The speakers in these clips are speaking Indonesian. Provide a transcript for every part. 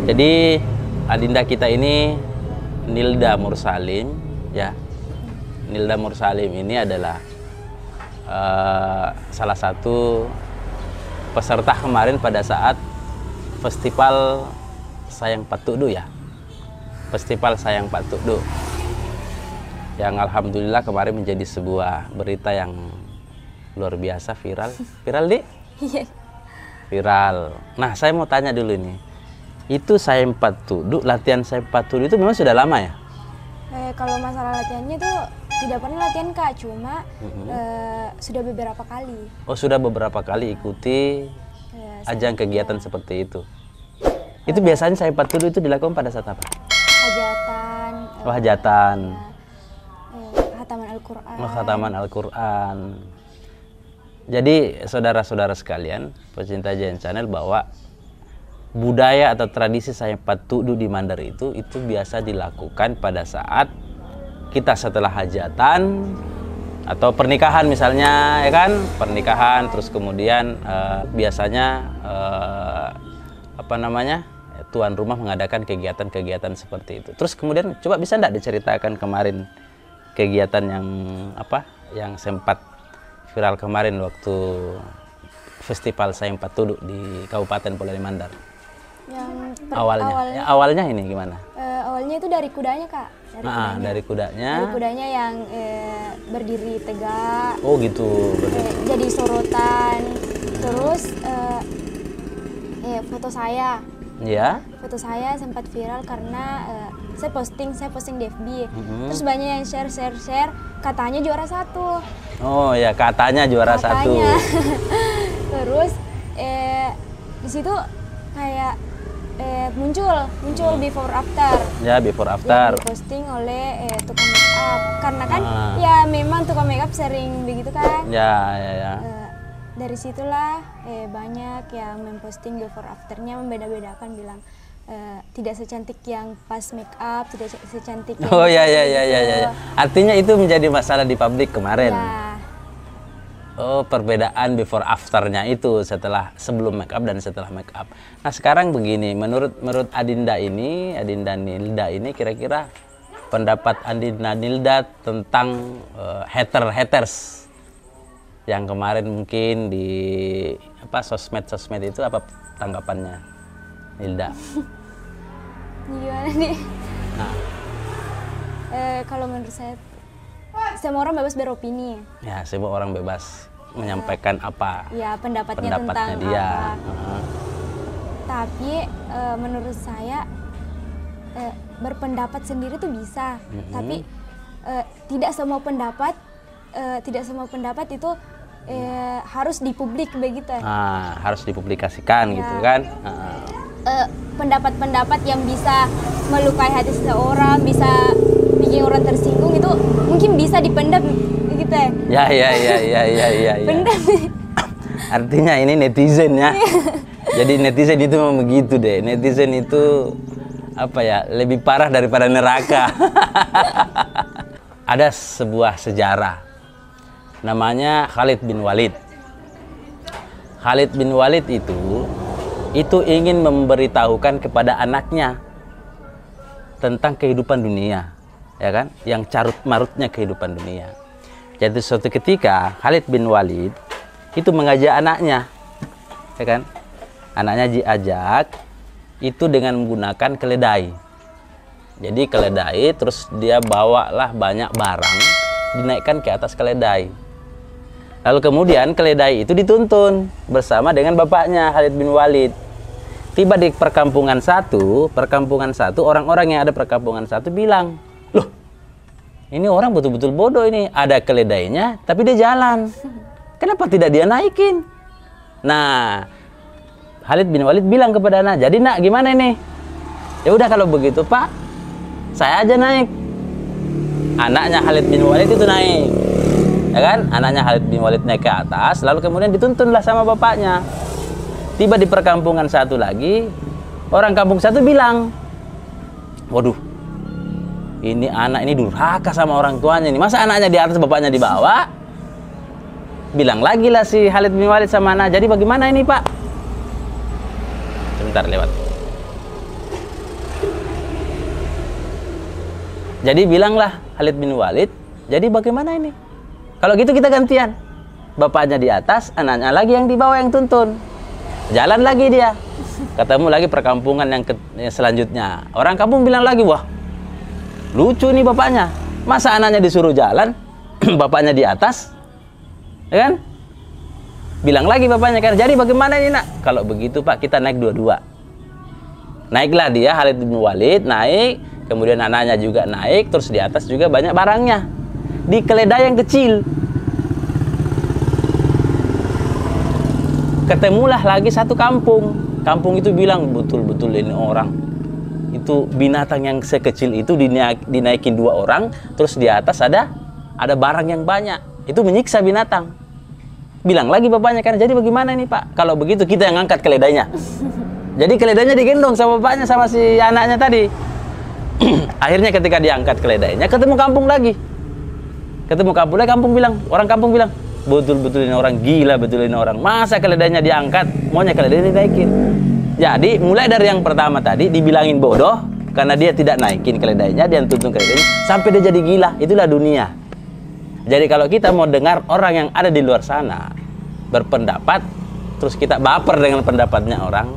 Jadi adinda kita ini Nilda Mursalim, ya. Nilda Mursalim ini adalah salah satu peserta kemarin pada saat festival Sayang Patudu, ya. Festival Sayang Patudu. Yang alhamdulillah kemarin menjadi sebuah berita yang luar biasa, viral. Viral, Dik? Iya. Viral. Nah, saya mau tanya dulu ini. Itu Sayang Patudu, latihan Sayang Patudu itu memang sudah lama ya? Kalau masalah latihannya tuh tidak pernah latihan Kak, cuma sudah beberapa kali. Oh, sudah beberapa kali ikuti ajang kegiatan seperti itu. Itu biasanya Sayang Patudu itu dilakukan pada saat apa? Hajatan. Oh, hajatan. Khataman Al-Quran. Oh, khataman Al-Quran. Jadi saudara-saudara sekalian, pecinta Giant Channel, bahwa budaya atau tradisi Sayang Patudu di Mandar itu biasa dilakukan pada saat kita setelah hajatan atau pernikahan misalnya, ya kan, pernikahan, terus kemudian biasanya tuan rumah mengadakan kegiatan-kegiatan seperti itu. Terus kemudian coba bisa enggak diceritakan kemarin kegiatan yang sempat viral kemarin waktu festival Sayang Patudu di Kabupaten Polewali Mandar? Awalnya ini gimana? Awalnya itu dari kudanya Kak. Dari kudanya. Dari kudanya yang berdiri tegak. Oh gitu. Jadi sorotan. Terus foto saya. Ya. Foto saya sempat viral karena saya posting di FB. Terus banyak yang share, katanya juara 1. Oh ya, katanya juara 1. Terus di situ kayak muncul before after. Ya, before after. Yang diposting oleh tukang make up. Karena kan ya memang tukang make up sering begitu kan. Ya. Dari situlah banyak yang memposting before afternya, membeda-bedakan, bilang tidak secantik yang pas make up, tidak secantik yang Oh ya. Artinya itu menjadi masalah di publik kemarin. Ya. Oh, perbedaan before afternya itu sebelum make up dan setelah make up. Nah, sekarang begini, menurut Adinda Nilda ini kira-kira pendapat Adinda Nilda tentang haters yang kemarin mungkin di sosmed itu, apa tanggapannya Nilda? Gimana nih? Nah, kalau menurut saya semua orang bebas beropini. Ya, semua orang bebas menyampaikan apa? Ya, pendapatnya tentang dia. apa. Tapi menurut saya berpendapat sendiri tuh bisa, tapi tidak semua pendapat itu harus dipublik begitu. Harus dipublikasikan gitu kan? Pendapat-pendapat yang bisa melukai hati seseorang, bisa bikin orang tersinggung, itu mungkin bisa dipendam gitu ya. Ya. Pendam. Artinya ini netizen ya. Jadi netizen itu memang begitu deh. Netizen itu lebih parah daripada neraka. Ada sebuah sejarah namanya Khalid bin Walid. Khalid bin Walid itu ingin memberitahukan kepada anaknya tentang kehidupan dunia, ya kan? Yang carut marutnya kehidupan dunia. Jadi suatu ketika Khalid bin Walid itu mengajak anaknya, ya kan? Anaknya diajak itu dengan menggunakan keledai. Jadi keledai, terus dia bawalah banyak barang, dinaikkan ke atas keledai. Lalu kemudian keledai itu dituntun bersama dengan bapaknya Khalid bin Walid. Tiba di perkampungan satu, orang-orang yang ada perkampungan satu bilang, loh, ini orang betul-betul bodoh ini, ada keledainya tapi dia jalan. Kenapa tidak dia naikin? Nah, Khalid bin Walid bilang kepada anak, jadi nak gimana ini? Ya udah kalau begitu Pak, saya aja naik. Anaknya Khalid bin Walid itu naik, ya kan? Anaknya Khalid bin Walid naik ke atas, lalu kemudian dituntunlah sama bapaknya. Tiba di perkampungan satu lagi, orang kampung satu bilang, waduh, ini anak ini durhaka sama orang tuanya ini. Masa anaknya di atas, bapaknya di bawah? Bilang lagi lah si Khalid bin Walid sama anak, jadi bagaimana ini Pak? Sebentar lewat. Jadi bilanglah Khalid bin Walid, jadi bagaimana ini? Kalau gitu kita gantian. Bapaknya di atas, anaknya lagi yang di bawah yang tuntun. Jalan lagi dia. Ketemu lagi perkampungan yang selanjutnya. Orang kampung bilang lagi, wah lucu nih bapaknya. Masa anaknya disuruh jalan, bapaknya di atas? Ya kan? Bilang lagi bapaknya kan, jadi bagaimana ini nak? Kalau begitu Pak, kita naik dua-dua. Naiklah dia, Khalid bin Walid naik, kemudian anaknya juga naik, terus di atas juga banyak barangnya. Di keledai yang kecil. Ketemulah lagi satu kampung. Kampung itu bilang, betul-betul ini orang. Itu binatang yang sekecil itu dinaikin 2 orang, terus di atas ada barang yang banyak. Itu menyiksa binatang. Bilang lagi bapaknya kan, jadi bagaimana ini Pak? Kalau begitu kita yang angkat keledainya. Jadi keledainya digendong sama bapaknya sama si anaknya tadi. Akhirnya ketika diangkat keledainya, ketemu kampung lagi. Ketemu kampung lagi, orang kampung bilang, betul-betul ini orang gila, betul ini orang. Masa keledainya diangkat, maunya keledainya dinaikin. Jadi mulai dari yang pertama tadi dibilangin bodoh karena dia tidak naikin keledainya, dia tuntun keledainya sampai dia jadi gila. Itulah dunia. Jadi kalau kita mau dengar orang yang ada di luar sana berpendapat, terus kita baper dengan pendapatnya orang,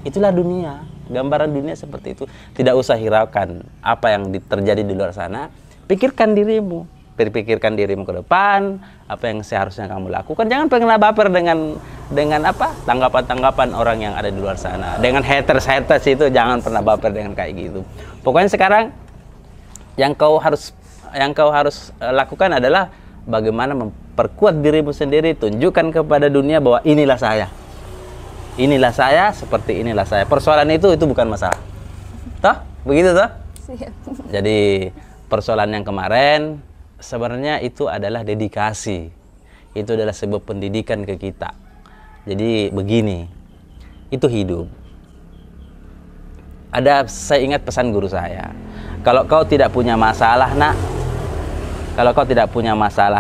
itulah dunia. Gambaran dunia seperti itu. Tidak usah hiraukan apa yang terjadi di luar sana. Pikirkan dirimu. Pikirkan dirimu ke depan, apa yang seharusnya kamu lakukan. Jangan pernah baper dengan apa tanggapan-tanggapan orang yang ada di luar sana. Dengan haters itu jangan pernah baper dengan kayak gitu. Pokoknya sekarang yang kau harus lakukan adalah bagaimana memperkuat dirimu sendiri, tunjukkan kepada dunia bahwa inilah saya. Inilah saya, seperti inilah saya. Persoalan itu bukan masalah. Toh? Begitu toh? Siap. Jadi persoalan yang kemarin sebenarnya itu adalah dedikasi. Itu adalah sebuah pendidikan ke kita. Jadi begini, itu hidup. Saya ingat pesan guru saya. Kalau kau tidak punya masalah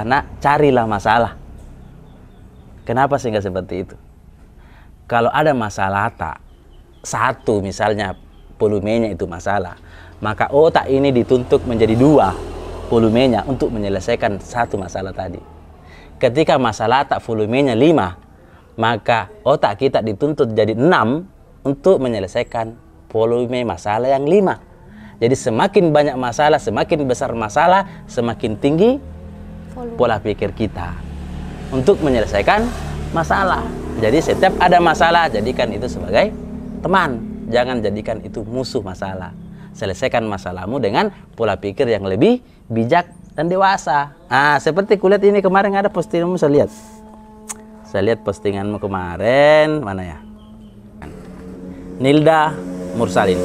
nak, carilah masalah. Kenapa sehingga seperti itu? Kalau ada masalah satu misalnya volumenya itu masalah, maka otak ini dituntut menjadi 2 volumenya untuk menyelesaikan satu masalah tadi. Ketika masalah volumenya 5, maka otak kita dituntut jadi 6 untuk menyelesaikan volume masalah yang 5. Jadi semakin banyak masalah, semakin besar masalah, semakin tinggi pola pikir kita untuk menyelesaikan masalah. Jadi setiap ada masalah, jadikan itu sebagai teman. Jangan jadikan itu musuh masalah. Selesaikan masalahmu dengan pola pikir yang lebih bijak dan dewasa. Seperti kulihat ini kemarin ada postinganmu, saya lihat postinganmu kemarin, mana ya? Nilda Mursalin.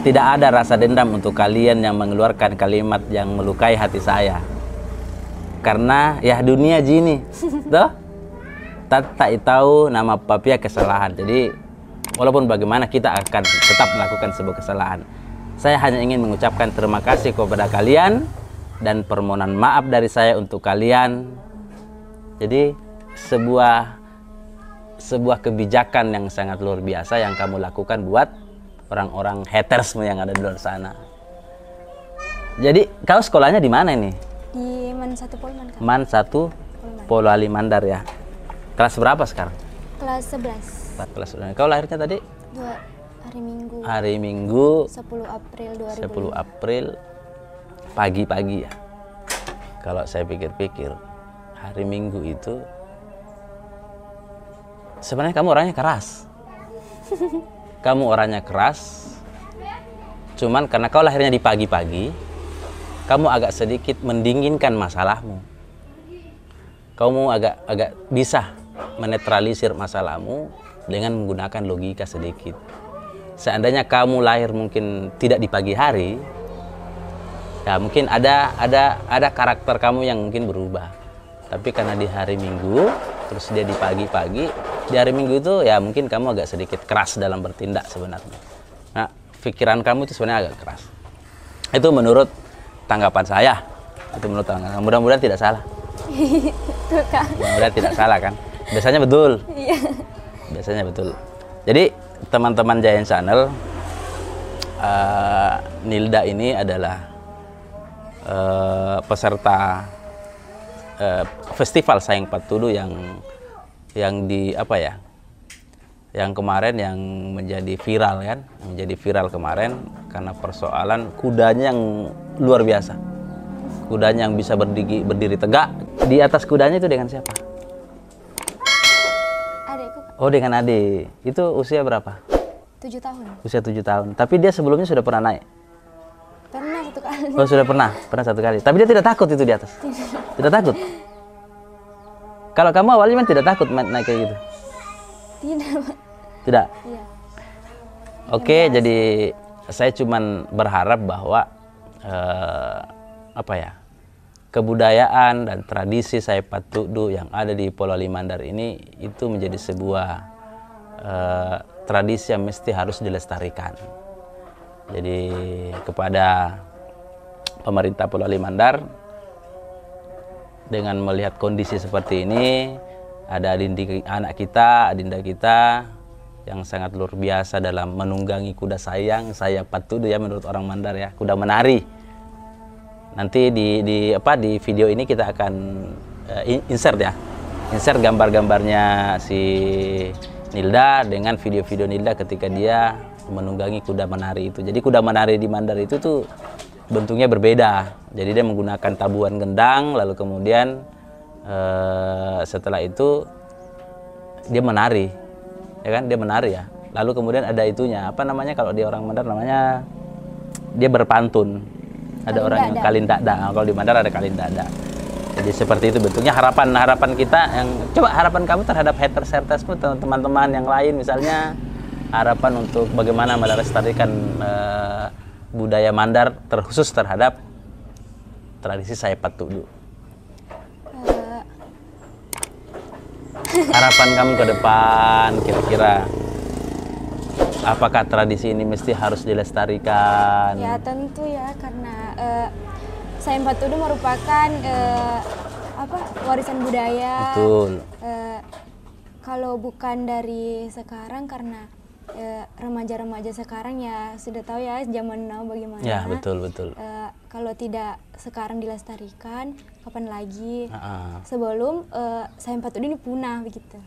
Tidak ada rasa dendam untuk kalian yang mengeluarkan kalimat yang melukai hati saya. Karena ya dunia gini, toh? Tak tahu nama papia kesalahan. Jadi walaupun bagaimana kita akan tetap melakukan sebuah kesalahan. Saya hanya ingin mengucapkan terima kasih kepada kalian dan permohonan maaf dari saya untuk kalian. Jadi sebuah kebijakan yang sangat luar biasa yang kamu lakukan buat orang-orang haters yang ada di luar sana. Jadi kau sekolahnya di mana ini? Di Man 1 Polman. Man 1 Polali Mandar ya. Kelas berapa sekarang? Kelas 11. Kelas 11. Kau lahirnya tadi? Hari Minggu. Hari Minggu 10 April 2005. 10 April pagi-pagi ya. Kalau saya pikir-pikir, hari Minggu itu sebenarnya kamu orangnya keras. Kamu orangnya keras. Cuman karena kau lahirnya di pagi-pagi, kamu agak sedikit mendinginkan masalahmu. Kamu agak bisa menetralisir masalahmu dengan menggunakan logika sedikit. Seandainya kamu lahir mungkin tidak di pagi hari, ya mungkin ada karakter kamu yang mungkin berubah. Tapi karena di hari Minggu, terus dia di pagi-pagi, di hari Minggu itu ya mungkin kamu agak sedikit keras dalam bertindak sebenarnya. Nah, pikiran kamu itu sebenarnya agak keras. Itu menurut tanggapan saya. Itu menurut tanggapan. Mudah-mudahan tidak salah. Tuh, Kak. Mudah-mudahan tidak salah kan? Biasanya betul. Iya. Biasanya betul. Jadi teman-teman Giant Channel, Nilda ini adalah peserta festival Sayang Patudu yang di apa ya? Yang kemarin yang menjadi viral kan, menjadi viral kemarin karena persoalan kudanya yang luar biasa. Kudanya yang bisa berdiri tegak. Di atas kudanya itu dengan siapa? Adekku, Kak. Oh, dengan adik. Itu usia berapa? 7 tahun. Usia 7 tahun. Tapi dia sebelumnya sudah pernah naik? Pernah 1 kali. Oh, sudah pernah? Pernah 1 kali. Tapi dia tidak takut itu di atas? Tidak takut? Kalau kamu awalnya memang tidak takut naik kayak gitu? Tidak, Pak. Tidak? Iya. Oke, jadi saya cuman berharap bahwa apa ya, kebudayaan dan tradisi Sayang Patudu yang ada di Pulau Limandar ini itu menjadi sebuah tradisi yang mesti harus dilestarikan. Jadi kepada pemerintah Pulau Limandar, dengan melihat kondisi seperti ini, ada anak kita, adinda kita yang sangat luar biasa dalam menunggangi kuda Sayang Patudu ya, menurut orang Mandar ya, kuda menari. Nanti di video ini kita akan insert ya, insert gambar-gambarnya si Nilda dengan video-video Nilda ketika dia menunggangi kuda menari itu. Jadi kuda menari di Mandar itu tuh bentuknya berbeda. Jadi dia menggunakan tabuhan gendang, lalu kemudian setelah itu dia menari, ya kan? Dia menari ya. Lalu kemudian ada itunya, apa namanya kalau di orang Mandar namanya, dia berpantun. Ada orang yang kalindada. Kalau di Mandar ada kalindada. Jadi seperti itu bentuknya. Harapan kita yang coba harapan kamu terhadap haters-hatersmu, teman-teman yang lain misalnya, harapan untuk bagaimana melestarikan budaya Mandar terkhusus terhadap tradisi Sayang Patudu. Harapan kamu ke depan kira-kira apakah tradisi ini mesti harus dilestarikan? Ya tentu ya, karena Sayang Patudu merupakan warisan budaya. Betul. Kalau bukan dari sekarang, karena remaja-remaja sekarang ya sudah tahu ya zaman now bagaimana. Ya betul. Kalau tidak sekarang dilestarikan, kapan lagi? Sebelum Sayang Patudu ini punah begitu.